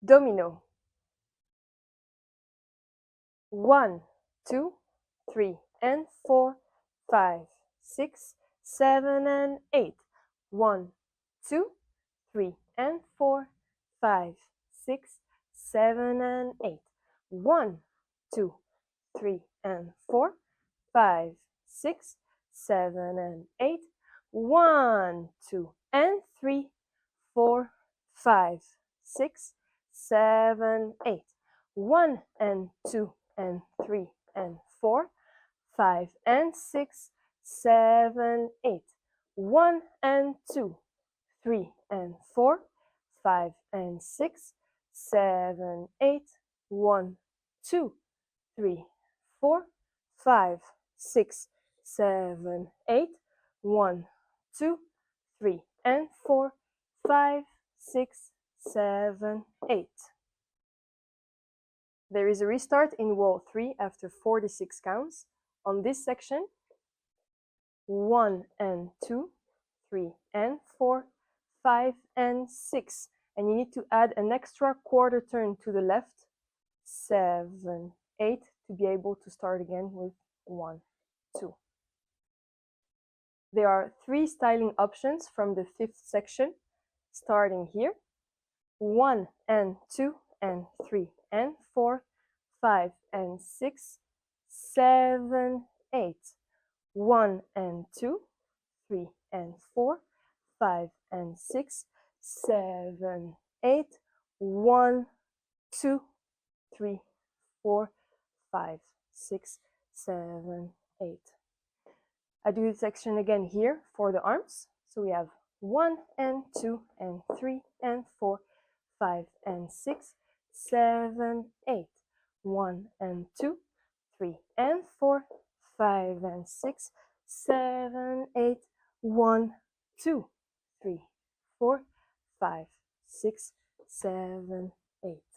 Domino. 1, 2, 3, and 4, 5, 6, 7, and 8. 1, 2, 3, and 4, 5, 6, 7, and 8. 1, 2, 3, and 4, 5, 6, 7, and 8. 1, 2, and 3, 4, 5, 6, 7, 8. 1 and 2 and 3 and 4, 5 and 6, 7, 8. 1 and 2, 3 and 4, 5 and 6, 7, 8. 1, 2, 3, 4, 5, 6, 7, 8. 1, 2, 3 and 4, 5, 6, 7, 8. There is a restart in wall 3 after 46 counts. On this section, 1 and 2, 3 and 4, 5 and 6. And you need to add an extra quarter turn to the left, 7, 8, to be able to start again with 1, 2. There are 3 styling options from the 5th section, starting here. 1 and 2 and 3 and 4, 5 and 6, 7, 8. 1 and 2, 3 and 4, 5 and 6, 7, 8. 1, 2, 3, 4, 5, 6, 7, 8. I do the section again here for the arms. So we have 1 and 2 and 3 and 4, 5 and 6, 7, 8. 1 and 2, 3 and 4, 5 and 6, 7, 8. 1, 2, 3, 4, 5, 6, 7, 8.